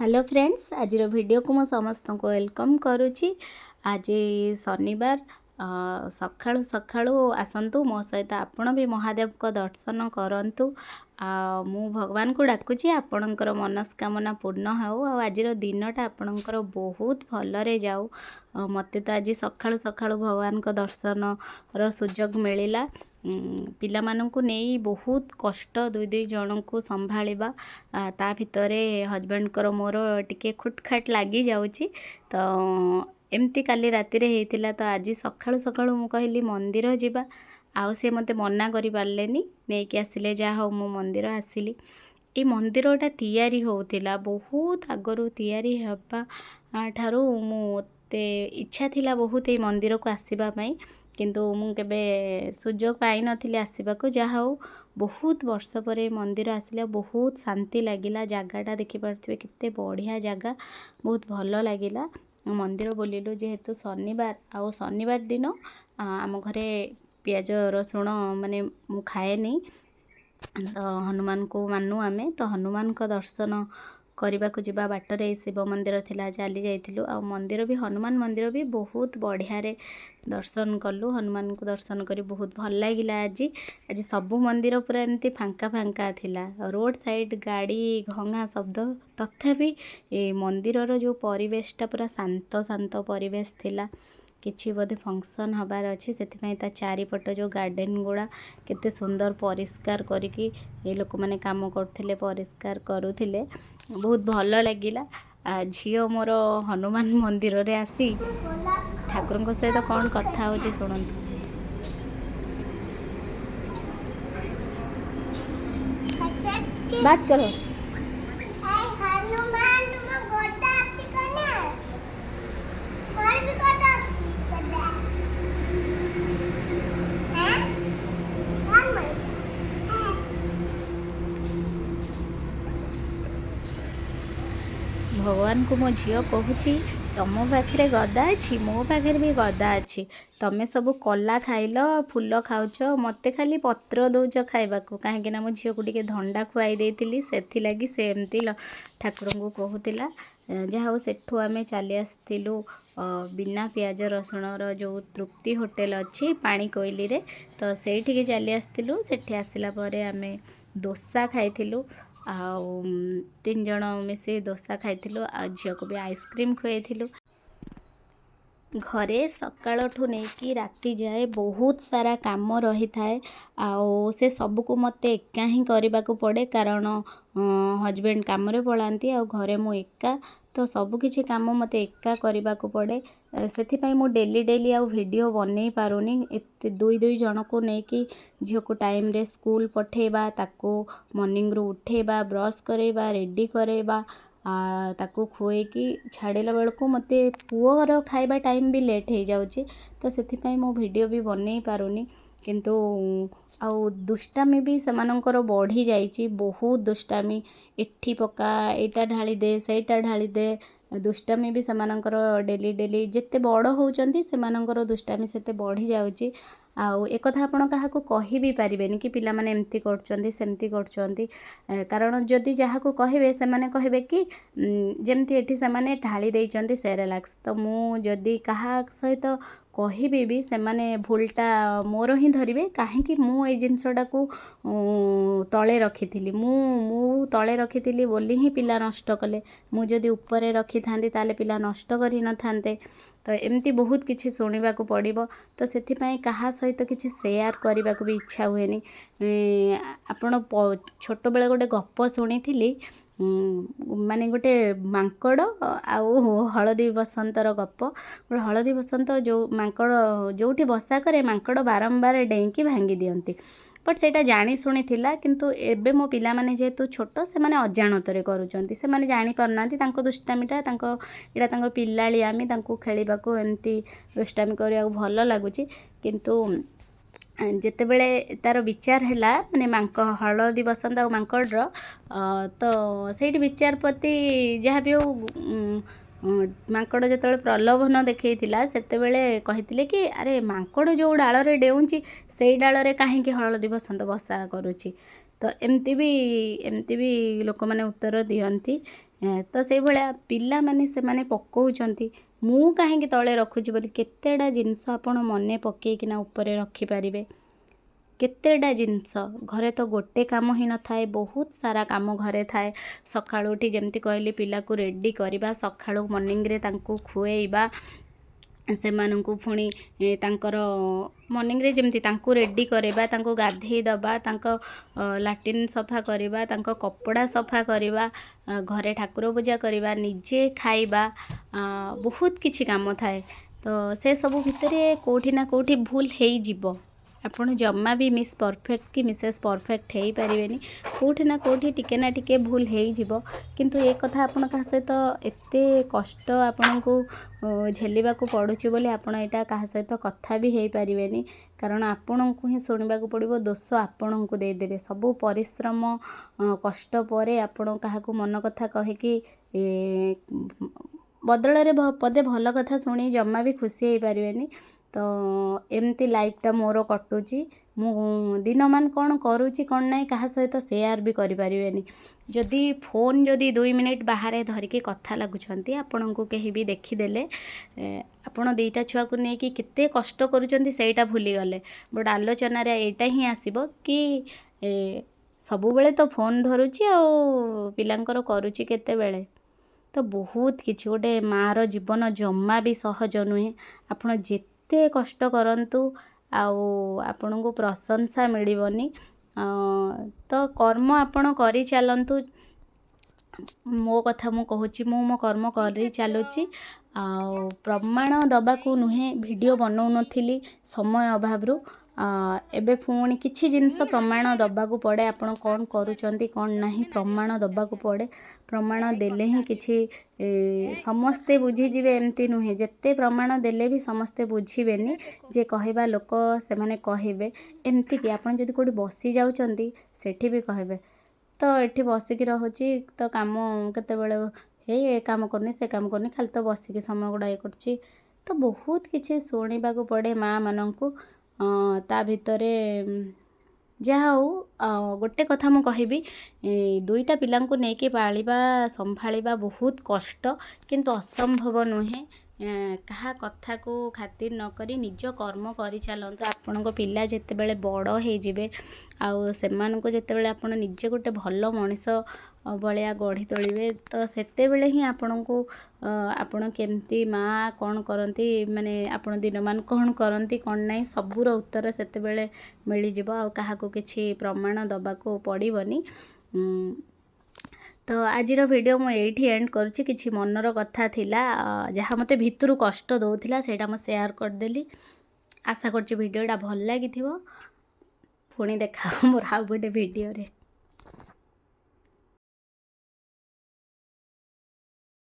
Hello friends, आज video को मैं समस्त को वेलकम करुच्ची। आज शनिवार सकाळु सकाळु आसतु मो सहित आपण भी महादेव को दर्शन करंतु। मु भगवान को डाकुची आपणकर मनस्कामना पूर्ण हो। आज दिनटा आपणकर बहुत भलरे जाऊ। मते तो आज सकाळु सकाळु भगवान को दर्शन रो सुजोग मिलिला। पिलामानंकु नेई बहुत कष्ट दुई दुई जन को संभाळिबा ता भितरे हजबैंड कर मोर टिके खुटखाट लगी जाउची। तो एमती काली राति रे हेतिला। तो आज सकाळु सकाळु मु कहली मंदिर जिबा आउ से मते मना करि पारलेनी नेकी आसिले। जा हो मु मंदिर आसिली। ए मंदिरटा तैयारी होउथिला बहुत आगरु तैयारी हेबा ठारू मोते इच्छा थिला बहुत ए मंदिर को आसीबा पई, किंतु मु केबे सुजोग पाई नथिली आसीबा को। जा हो बहुत वर्ष पर मंदिर आसिला बहुत शांति लगिला। जगाटा देखि पारथिबे केते बढ़िया जगह, बहुत भल लगिला। मंदिर बोलिलु जेहेतु शनिवार आउ शनिवार दिन आम घरे पियाज रसुण माने मु खाएनी। तो हनुमान को मानु आमे। तो हनुमान को दर्शन करने को जीवा बाटरे शिव मंदिर थिला चली जाइथिलु। आ मंदिर भी हनुमान मंदिर भी बहुत बढ़िया रे दर्शन कलु। हनुमान को दर्शन करी बहुत भल लागिला। आज सबु मंदिर पूरा एमती फांका फांका थिला। रोड साइड गाड़ी घंगा शब्द तथापि मंदिर रो जो परिवेशटा पूरा शांत शांत परिवेश थिला। किछि बोधे फंक्शन हबार अच्छी से चारिपट जो गार्डन गुड़ा केते सुंदर परिष्कार करिकी ये लोक मैंने काम करथिले परिष्कार करुथिले। बहुत भल लगिला। झियो मोर हनुमान मंदिर रे आसी ठाकुर सहित कौन कथा हो शुणु। बात करो। भगवान को मो झील कहूँ तुम पाखे गदा अच्छी मो पाखे भी गदा अच्छी। तमें सब कला खाइल फूल खाऊच मत खाली पत्र दौच खाइबा को। कहीं मो झील को टिके धंडा खुआई देती से लगी से एमती ठाकुर को कहूला। जहाँ हो सेठू आम चली आसलु बिना पियाज रसुण जो तृप्ति होटेल अच्छी पानी कोइली रे। तो से चली आसलु। सेठी आसला आम डोसा खाइलु। तीन जन मिसे डोसा खाइलु। झील को भी आइसक्रीम खुआइलु। घरे सकाळठू नेकी राति जाए बहुत सारा काम रही थाए। आओ से सब को मते एका ही करबा को पड़े कारण हजबैंड काम रे पलांती आ घरे मु एका। तो सब किछि काम मते एका करबा को पड़े। सेथि पई मु डेली डेली आ वीडियो बनै पारुनी। एते दुई दुई जन को नेकी झियो को टाइम रे स्कूल पठेबा, ताको मॉर्निंग रो उठेबा, ब्रश करेबा, रेडी करेबा, ताको खुएकी छाड़ेला बेलू मते पुओर खाइबा टाइम भी लेट हो जाउची। तो सेथिपाई मो वीडियो भी बनै पारुनी। किंतु आउ दुष्टामी भी सेमानंकर बढ़ी जाइची बहुत दुष्टामी। एठी पका एटा ढाली दे सेटा ढाली दे दुष्टामी भी सेमानंकर डेली डेली जेते बड़ होउचंती सेमानंकर दुष्टामी सेते बढ़ी जाउची। आउ एक कथा आपण काहाकू कहि भी पारिबेनी कि पिला माने एमती करचंती सेमती करचंती। कारण जदि जाहाकू कहिबे से माने कहिबे कि जेमती एठी से माने ढाली देइचंती सेरेलाक्स। तो मु जदि काहा सहित कहिबे भी से माने भूलटा मोर ही धरिबे। काहेकि मु ए जिंसटा को तळे रखिथिली मु तळे रखिथिली बोली ही पिला नष्ट कले। मु जदि ऊपर रखि थांती ताले पिला नष्ट करि न थांते। तो एमती बहुत किछि सुनिबा को पड़िबो। तो सेथि पई काहा सहित किछि शेयर करबा को भी इच्छा हुएनी। आपण छोट बेले गोटे गप सुनिथिली माने गोटे मांकड़ आउ हलदी बसंतर गप। गोटे हलदी बसंत जो मांकड़ जोठी बसा करे मांकड़ बारंबार डेंकी भांगी दियंती। बट सेटा जानी शुणी थिला। किंतु एबे मो पिला माने जेहेतु छोट से माने अजाणतरे करूचंती। से माने जानी पारनांती तांको दुष्टामीटा तांको एटा तांको पिल्लाळियामी तांको खेलिबाको एमती दुष्टामी करिया भल लागुची। किंतु जेतेबेले तार विचार हैला माने हलदी बसंत आ मांकड़ तो सेठी विचारपति जहाँ भी हो मांकड़ जेतेबेले प्रलोभन देखैथिला सेतेबेले कहिथिले कि अरे मांकड़ जो डाल रे डेउंची सेई डाल रे काहेकि हलदी बसंत बसा करूची। तो एमती भी लोक माने उत्तर दियंती। ତ ସେଇଭଳିଆ ପିଲାମାନେ ସେମାନେ ପକାଉଛନ୍ତି, ମୁଁ କାହିଁକି ତଳେ ରଖୁଛି ବୋଲି କେତେଟା ଜିନିଷ ଆପଣ ମନେ ପକାଇକିନା ଉପରେ ରଖିପାରିବେ। କେତେଟା ଜିନିଷ ଘରେ ତ ଗୋଟେ କାମ ହିଁ ନଥାଏ, ବହୁତ ସାରା କାମ ଘରେ ଥାଏ। ସକାଳୁ ଉଠି ଯେମିତି କହିଲି ପିଲାକୁ ରେଡ଼ି କରିବା, ସକାଳୁ ମର୍ଣ୍ଣିଂରେ ତାଙ୍କୁ ଖୁଆଇବା, ସେମାନଙ୍କୁ ପୁଣି ତାଙ୍କର ମର୍ଣ୍ଣିଂରେ ଯେମିତି ତାଙ୍କୁ ରେଡ଼ି କରିବା, ତାଙ୍କୁ ଗାଧେଇ ଦେବା, ତାଙ୍କ ଲାଟ୍ରିନ୍ ସଫା କରିବା, ତାଙ୍କ କପଡ଼ା ସଫା କରିବା, ଘରେ ଠାକୁର ପୂଜା କରିବା, ନିଜେ ଖାଇବା, ବହୁତ କିଛି କାମ ଥାଏ। ତ ସେସବୁ ଭିତରେ କେଉଁଠି ନା କେଉଁଠି ଭୁଲ ହେଇଯିବ। ଆପଣ ଜମା ବି ମିସ୍ ପରଫେକ୍ଟ କି ମିସେସ୍ ପରଫେକ୍ଟ ହେଇପାରିବେନି, କେଉଁଠି ନା କେଉଁଠି ଟିକେ ନା ଟିକେ ଭୁଲ ହେଇଯିବ। କିନ୍ତୁ ଏ କଥା ଆପଣ କାହା ସହିତ ଏତେ କଷ୍ଟ ଆପଣଙ୍କୁ ଝେଲିବାକୁ ପଡ଼ୁଛି ବୋଲି ଆପଣ ଏଇଟା କାହା ସହିତ କଥା ବି ହେଇପାରିବେନି, କାରଣ ଆପଣଙ୍କୁ ହିଁ ଶୁଣିବାକୁ ପଡ଼ିବ, ଦୋଷ ଆପଣଙ୍କୁ ଦେଇଦେବେ। ସବୁ ପରିଶ୍ରମ କଷ୍ଟ ପରେ ଆପଣ କାହାକୁ ମନ କଥା କହିକି ବଦଳରେ ପଦେ ଭଲ କଥା ଶୁଣି ଜମା ବି ଖୁସି ହେଇପାରିବେନି। ତ ଏମିତି ଲାଇଫ୍ଟା ମୋର କଟୁଛି। ମୁଁ ଦିନମାନ କ'ଣ କରୁଛି କ'ଣ ନାହିଁ କାହା ସହିତ ସେୟାର ବି କରିପାରିବେନି। ଯଦି ଫୋନ୍ ଯଦି 2 ମିନିଟ୍ ବାହାରେ ଧରିକି କଥା ଲାଗୁଛନ୍ତି, ଆପଣଙ୍କୁ କେହି ବି ଦେଖିଦେଲେ ଆପଣ ଦୁଇଟା ଛୁଆକୁ ନେଇକି କେତେ କଷ୍ଟ କରୁଛନ୍ତି ସେଇଟା ଭୁଲିଗଲେ। ବଟ୍ ଆଲୋଚନାରେ ଏଇଟା ହିଁ ଆସିବ କି ସବୁବେଳେ ତ ଫୋନ୍ ଧରୁଛି ଆଉ ପିଲାଙ୍କର କରୁଛି କେତେବେଳେ। ତ ବହୁତ କିଛି, ଗୋଟେ ମାଆର ଜୀବନ ଜମା ବି ସହଜ ନୁହେଁ। ଆପଣ ଯେତେ କଷ୍ଟ କରନ୍ତୁ ଆଉ ଆପଣଙ୍କୁ ପ୍ରଶଂସା ମିଳିବନି। ତ କର୍ମ ଆପଣ କରିଚାଲନ୍ତୁ। ମୋ କଥା ମୁଁ କହୁଛି, ମୁଁ ମୋ କର୍ମ କରି ଚାଲୁଛି। ଆଉ ପ୍ରମାଣ ଦେବାକୁ ନୁହେଁ, ଭିଡ଼ିଓ ବନାଉନଥିଲି ସମୟ ଅଭାବରୁ। ଏବେ ପୁଣି କିଛି ଜିନିଷ ପ୍ରମାଣ ଦେବାକୁ ପଡ଼େ, ଆପଣ କ'ଣ କରୁଛନ୍ତି କ'ଣ ନାହିଁ ପ୍ରମାଣ ଦେବାକୁ ପଡ଼େ। ପ୍ରମାଣ ଦେଲେ ହିଁ କିଛି ସମସ୍ତେ ବୁଝିଯିବେ ଏମିତି ନୁହେଁ। ଯେତେ ପ୍ରମାଣ ଦେଲେ ବି ସମସ୍ତେ ବୁଝିବେନି, ଯେ କହିବା ଲୋକ ସେମାନେ କହିବେ। ଏମିତିକି ଆପଣ ଯଦି କେଉଁଠି ବସି ଯାଉଛନ୍ତି ସେଠି ବି କହିବେ, ତ ଏଠି ବସିକି ରହୁଛି ତ କାମ କେତେବେଳେ ହେଇ ଏ କାମ କରୁନି ସେ କାମ କରୁନି, ଖାଲି ତ ବସିକି ସମୟ ଗୁଡ଼ା ଇଏ କରୁଛି। ତ ବହୁତ କିଛି ଶୁଣିବାକୁ ପଡ଼େ ମାଆମାନଙ୍କୁ। ତା ଭିତରେ ଯାହା ହଉ ଗୋଟେ କଥା ମୁଁ କହିବି, 2ଟା ପିଲାଙ୍କୁ ନେଇକି ପାଳିବା ସମ୍ଭାଳିବା ବହୁତ କଷ୍ଟ, କିନ୍ତୁ ଅସମ୍ଭବ ନୁହେଁ। କାହା କଥାକୁ ଖାତିର ନ କରି ନିଜ କର୍ମ କରିଚାଲନ୍ତୁ। ଆପଣଙ୍କ ପିଲା ଯେତେବେଳେ ବଡ଼ ହେଇଯିବେ ଆଉ ସେମାନଙ୍କୁ ଯେତେବେଳେ ଆପଣ ନିଜେ ଗୋଟେ ଭଲ ମଣିଷ ଭଳିଆ ଗଢ଼ି ତୋଳିବେ, ତ ସେତେବେଳେ ହିଁ ଆପଣଙ୍କୁ ଆପଣ କେମିତି ମାଆ କ'ଣ କରନ୍ତି, ମାନେ ଆପଣ ଦିନମାନ କ'ଣ କରନ୍ତି କ'ଣ ନାହିଁ ସବୁର ଉତ୍ତର ସେତେବେଳେ ମିଳିଯିବ, ଆଉ କାହାକୁ କିଛି ପ୍ରମାଣ ଦେବାକୁ ପଡ଼ିବନି। ତ ଆଜିର ଭିଡ଼ିଓ ମୁଁ ଏଇଠି ଏଣ୍ଡ କରୁଛି। କିଛି ମନର କଥା ଥିଲା ଯାହା ମୋତେ ଭିତରୁ କଷ୍ଟ ଦେଉଥିଲା, ସେଇଟା ମୁଁ ସେୟାର କରିଦେଲି। ଆଶା କରୁଛି ଭିଡ଼ିଓଟା ଭଲ ଲାଗିଥିବ। ପୁଣି ଦେଖା ହେବ ମୋର ଆଉ ଗୋଟେ ଭିଡ଼ିଓରେ।